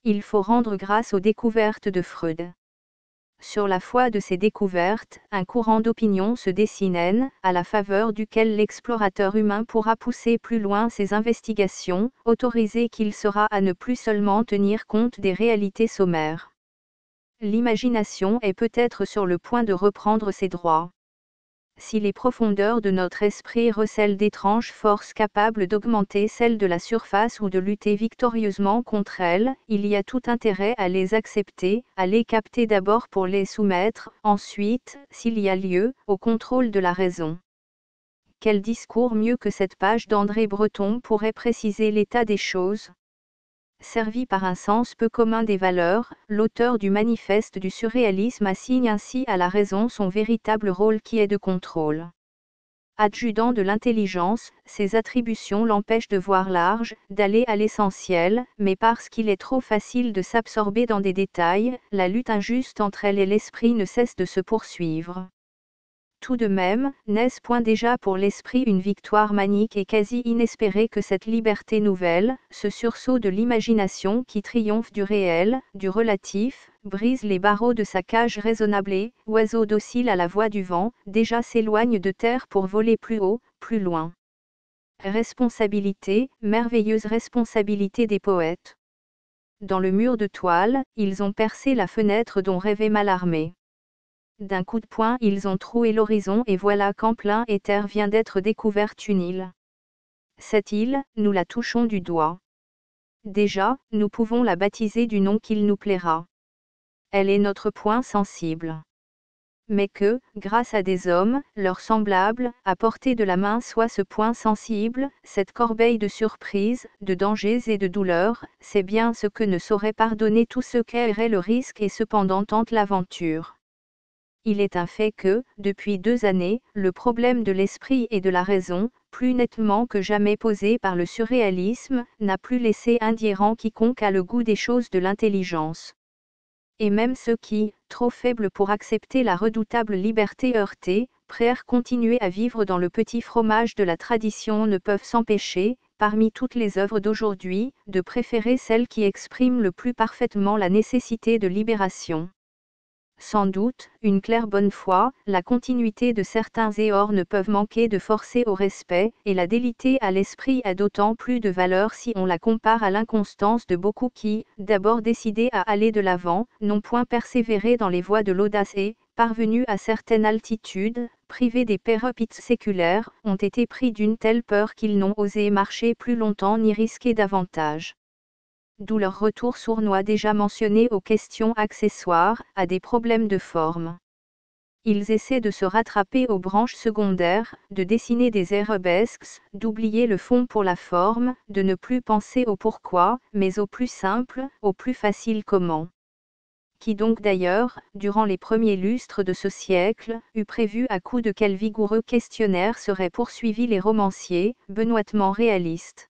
Il faut rendre grâce aux découvertes de Freud. Sur la foi de ces découvertes, un courant d'opinion se dessine, à la faveur duquel l'explorateur humain pourra pousser plus loin ses investigations, autorisé qu'il sera à ne plus seulement tenir compte des réalités sommaires. L'imagination est peut-être sur le point de reprendre ses droits. Si les profondeurs de notre esprit recèlent d'étranges forces capables d'augmenter celles de la surface ou de lutter victorieusement contre elles, il y a tout intérêt à les accepter, à les capter d'abord pour les soumettre, ensuite, s'il y a lieu, au contrôle de la raison. Quel discours mieux que cette page d'André Breton pourrait préciser l'état des choses ? Servi par un sens peu commun des valeurs, l'auteur du manifeste du surréalisme assigne ainsi à la raison son véritable rôle qui est de contrôle. Adjudant de l'intelligence, ses attributions l'empêchent de voir large, d'aller à l'essentiel, mais parce qu'il est trop facile de s'absorber dans des détails, la lutte injuste entre elle et l'esprit ne cesse de se poursuivre. Tout de même, n'est-ce point déjà pour l'esprit une victoire manique et quasi inespérée que cette liberté nouvelle, ce sursaut de l'imagination qui triomphe du réel, du relatif, brise les barreaux de sa cage raisonnable et, oiseau docile à la voix du vent, déjà s'éloigne de terre pour voler plus haut, plus loin. Responsabilité, merveilleuse responsabilité des poètes. Dans le mur de toile, ils ont percé la fenêtre dont rêvait Mallarmé. D'un coup de poing ils ont troué l'horizon et voilà qu'en plein éther vient d'être découverte une île. Cette île, nous la touchons du doigt. Déjà, nous pouvons la baptiser du nom qu'il nous plaira. Elle est notre point sensible. Mais que, grâce à des hommes, leurs semblables, à portée de la main soit ce point sensible, cette corbeille de surprises, de dangers et de douleurs, c'est bien ce que ne saurait pardonner tout ce qu'est le risque et cependant tente l'aventure. Il est un fait que, depuis 2 années, le problème de l'esprit et de la raison, plus nettement que jamais posé par le surréalisme, n'a plus laissé indifférent quiconque a le goût des choses de l'intelligence. Et même ceux qui, trop faibles pour accepter la redoutable liberté heurtée, prêts à continuer à vivre dans le petit fromage de la tradition ne peuvent s'empêcher, parmi toutes les œuvres d'aujourd'hui, de préférer celles qui expriment le plus parfaitement la nécessité de libération. Sans doute, une claire bonne foi, la continuité de certains éors ne peuvent manquer de forcer au respect, et la délité à l'esprit a d'autant plus de valeur si on la compare à l'inconstance de beaucoup qui, d'abord décidés à aller de l'avant, n'ont point persévéré dans les voies de l'audace et, parvenus à certaine altitude, privés des péropites séculaires, ont été pris d'une telle peur qu'ils n'ont osé marcher plus longtemps ni risquer davantage. D'où leur retour sournois déjà mentionné aux questions accessoires, à des problèmes de forme. Ils essaient de se rattraper aux branches secondaires, de dessiner des arabesques, d'oublier le fond pour la forme, de ne plus penser au pourquoi, mais au plus simple, au plus facile comment. Qui donc d'ailleurs, durant les premiers lustres de ce siècle, eût prévu à coup de quel vigoureux questionnaire seraient poursuivis les romanciers, benoîtement réalistes.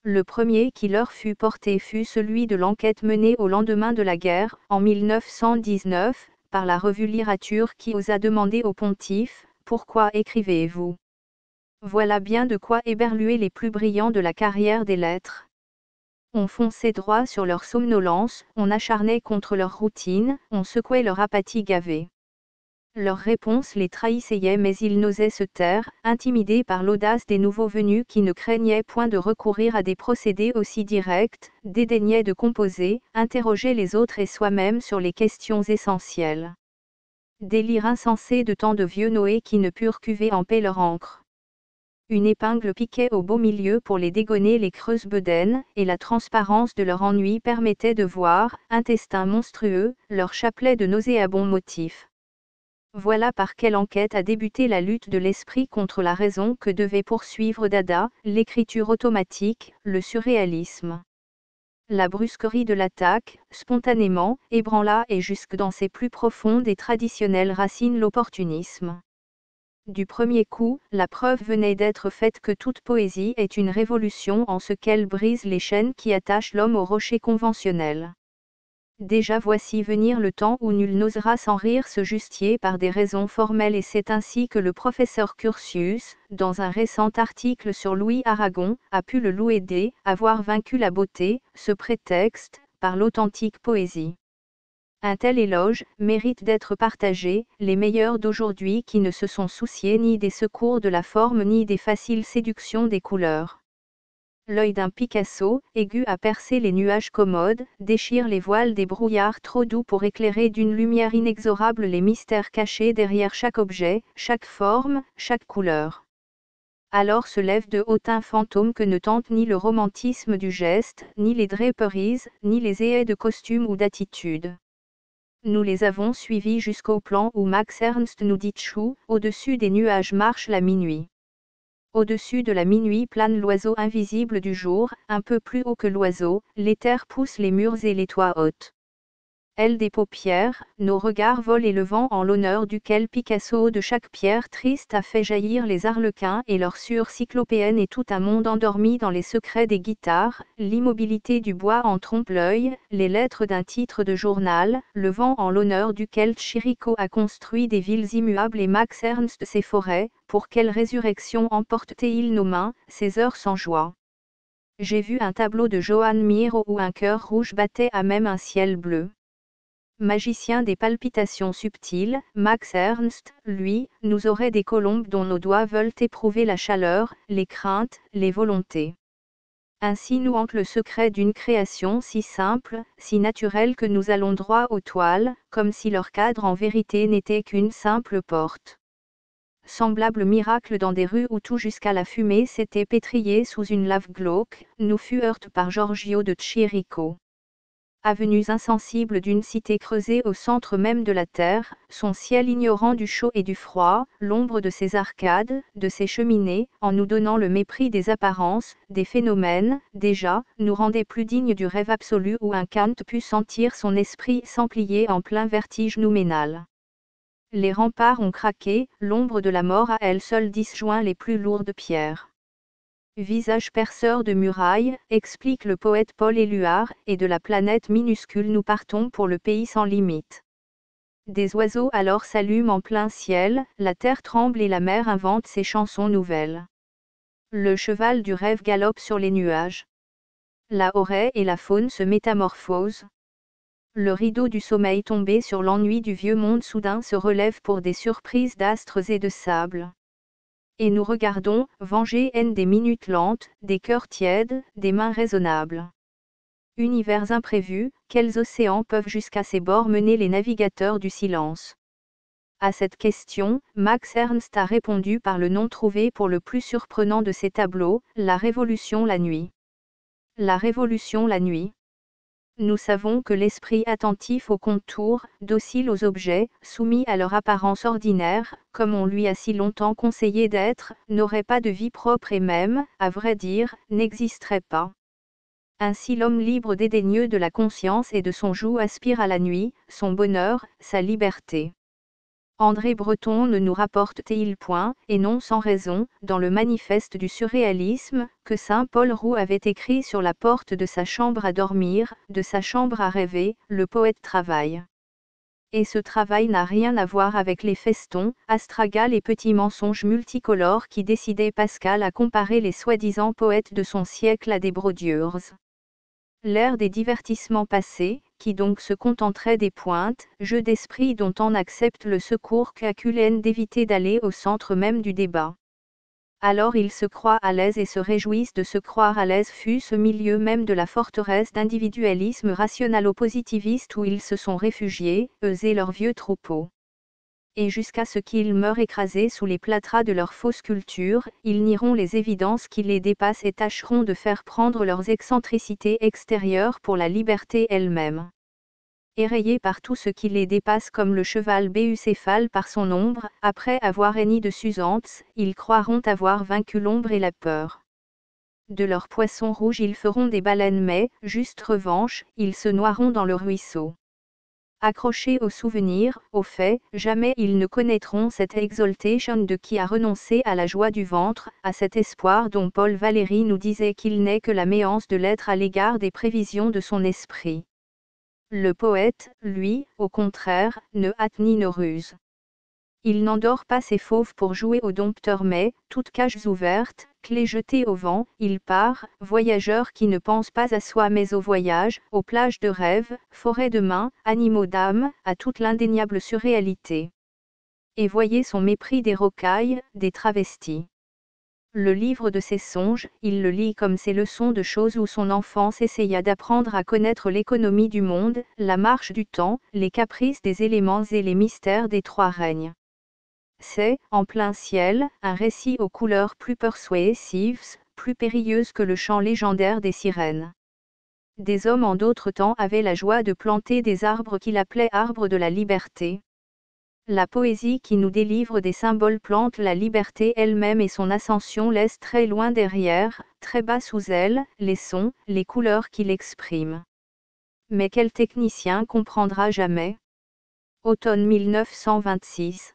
Le premier qui leur fut porté fut celui de l'enquête menée au lendemain de la guerre, en 1919, par la revue Littérature qui osa demander au pontife « Pourquoi écrivez-vous » Voilà bien de quoi éberluer les plus brillants de la carrière des lettres. On fonçait droit sur leur somnolence, on acharnait contre leur routine, on secouait leur apathie gavée. Leurs réponses les trahissaient mais ils n'osaient se taire, intimidés par l'audace des nouveaux venus qui ne craignaient point de recourir à des procédés aussi directs, dédaignaient de composer, interroger les autres et soi-même sur les questions essentielles. Délire insensé de tant de vieux Noé qui ne purent cuver en paix leur encre. Une épingle piquait au beau milieu pour les dégonner les creuses bedaines, et la transparence de leur ennui permettait de voir, intestin monstrueux, leur chapelet de nauséabonds motifs. Voilà par quelle enquête a débuté la lutte de l'esprit contre la raison que devait poursuivre Dada, l'écriture automatique, le surréalisme. La brusquerie de l'attaque, spontanément, ébranla et jusque dans ses plus profondes et traditionnelles racines l'opportunisme. Du premier coup, la preuve venait d'être faite que toute poésie est une révolution en ce qu'elle brise les chaînes qui attachent l'homme au rocher conventionnel. Déjà voici venir le temps où nul n'osera sans rire se justifier par des raisons formelles et c'est ainsi que le professeur Curtius, dans un récent article sur Louis Aragon, a pu le louer d'avoir vaincu la beauté, ce prétexte, par l'authentique poésie. Un tel éloge mérite d'être partagé, les meilleurs d'aujourd'hui qui ne se sont souciés ni des secours de la forme ni des faciles séductions des couleurs. L'œil d'un Picasso, aigu à percer les nuages commodes, déchire les voiles des brouillards trop doux pour éclairer d'une lumière inexorable les mystères cachés derrière chaque objet, chaque forme, chaque couleur. Alors se lève de haut un fantôme que ne tente ni le romantisme du geste, ni les draperies, ni les ais de costume ou d'attitude. Nous les avons suivis jusqu'au plan où Max Ernst nous dit chou, au-dessus des nuages marche la minuit. Au-dessus de la minuit plane l'oiseau invisible du jour, un peu plus haut que l'oiseau, l'éther pousse les murs et les toits hautes. Elle des paupières, nos regards volent et le vent en l'honneur duquel Picasso de chaque pierre triste a fait jaillir les arlequins et leur sueur cyclopéenne et tout un monde endormi dans les secrets des guitares, l'immobilité du bois en trompe l'œil, les lettres d'un titre de journal, le vent en l'honneur duquel Chirico a construit des villes immuables et Max Ernst ses forêts, pour quelle résurrection emportent-ils nos mains, ces heures sans joie. J'ai vu un tableau de Joan Mir où un cœur rouge battait à même un ciel bleu. Magicien des palpitations subtiles, Max Ernst, lui, nous aurait des colombes dont nos doigts veulent éprouver la chaleur, les craintes, les volontés. Ainsi nous hante le secret d'une création si simple, si naturelle que nous allons droit aux toiles, comme si leur cadre en vérité n'était qu'une simple porte. Semblable miracle dans des rues où tout jusqu'à la fumée s'était pétrié sous une lave glauque, nous fut heurte par Giorgio de Chirico. Avenues insensibles d'une cité creusée au centre même de la terre, son ciel ignorant du chaud et du froid, l'ombre de ses arcades, de ses cheminées, en nous donnant le mépris des apparences, des phénomènes, déjà, nous rendait plus dignes du rêve absolu où un Kant put sentir son esprit s'emplier en plein vertige nouménal. Les remparts ont craqué, l'ombre de la mort à elle seule disjoint les plus lourdes pierres. Visage perceur de murailles, explique le poète Paul Éluard, et de la planète minuscule nous partons pour le pays sans limite. Des oiseaux alors s'allument en plein ciel, la terre tremble et la mer invente ses chansons nouvelles. Le cheval du rêve galope sur les nuages. La forêt et la faune se métamorphosent. Le rideau du sommeil tombé sur l'ennui du vieux monde soudain se relève pour des surprises d'astres et de sable. Et nous regardons, venger haine des minutes lentes, des cœurs tièdes, des mains raisonnables. Univers imprévus, quels océans peuvent jusqu'à ces bords mener les navigateurs du silence? À cette question, Max Ernst a répondu par le nom trouvé pour le plus surprenant de ses tableaux, La Révolution la nuit. La Révolution la nuit. Nous savons que l'esprit attentif aux contours, docile aux objets, soumis à leur apparence ordinaire, comme on lui a si longtemps conseillé d'être, n'aurait pas de vie propre et même, à vrai dire, n'existerait pas. Ainsi l'homme libre dédaigneux de la conscience et de son joug aspire à la nuit, son bonheur, sa liberté. André Breton ne nous rapporte-t-il point, et non sans raison, dans le manifeste du surréalisme, que saint Paul Roux avait écrit sur la porte de sa chambre à dormir, de sa chambre à rêver, le poète travaille. Et ce travail n'a rien à voir avec les festons, astragales et petits mensonges multicolores qui décidaient Pascal à comparer les soi-disant poètes de son siècle à des brodieurs. L'ère des divertissements passés, qui donc se contenterait des pointes, jeux d'esprit dont on accepte le secours qu'Aculène d'éviter d'aller au centre même du débat. Alors ils se croient à l'aise et se réjouissent de se croire à l'aise fût-ce au milieu même de la forteresse d'individualisme rationalo-positiviste où ils se sont réfugiés, eux et leurs vieux troupeaux. Et jusqu'à ce qu'ils meurent écrasés sous les plâtras de leur fausse culture, ils nieront les évidences qui les dépassent et tâcheront de faire prendre leurs excentricités extérieures pour la liberté elle-même. Érayés par tout ce qui les dépasse comme le cheval bucéphale par son ombre, après avoir henni de Susantz, ils croiront avoir vaincu l'ombre et la peur. De leurs poissons rouges ils feront des baleines mais, juste revanche, ils se noieront dans le ruisseau. Accrochés aux souvenirs, aux faits, jamais ils ne connaîtront cette exaltation de qui a renoncé à la joie du ventre, à cet espoir dont Paul Valéry nous disait qu'il n'est que la méance de l'être à l'égard des prévisions de son esprit. Le poète, lui, au contraire, ne hâte ni ne ruse. Il n'endort pas ses fauves pour jouer au dompteur mais, toutes cages ouvertes, clés jetées au vent, il part, voyageur qui ne pense pas à soi mais au voyage, aux plages de rêve, forêts de mains, animaux d'âme, à toute l'indéniable surréalité. Et voyez son mépris des rocailles, des travestis. Le livre de ses songes, il le lit comme ses leçons de choses où son enfance essaya d'apprendre à connaître l'économie du monde, la marche du temps, les caprices des éléments et les mystères des trois règnes. C'est, en plein ciel, un récit aux couleurs plus persuasives, plus périlleuses que le chant légendaire des sirènes. Des hommes en d'autres temps avaient la joie de planter des arbres qu'il appelait arbres de la liberté. La poésie qui nous délivre des symboles plante la liberté elle-même et son ascension laisse très loin derrière, très bas sous elle, les sons, les couleurs qui l'expriment. Mais quel technicien comprendra jamais? Automne 1926.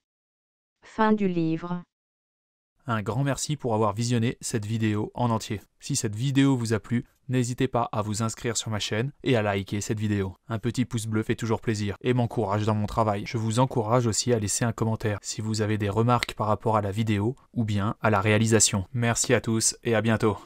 Fin du livre. Un grand merci pour avoir visionné cette vidéo en entier. Si cette vidéo vous a plu, n'hésitez pas à vous inscrire sur ma chaîne et à liker cette vidéo. Un petit pouce bleu fait toujours plaisir et m'encourage dans mon travail. Je vous encourage aussi à laisser un commentaire si vous avez des remarques par rapport à la vidéo ou bien à la réalisation. Merci à tous et à bientôt.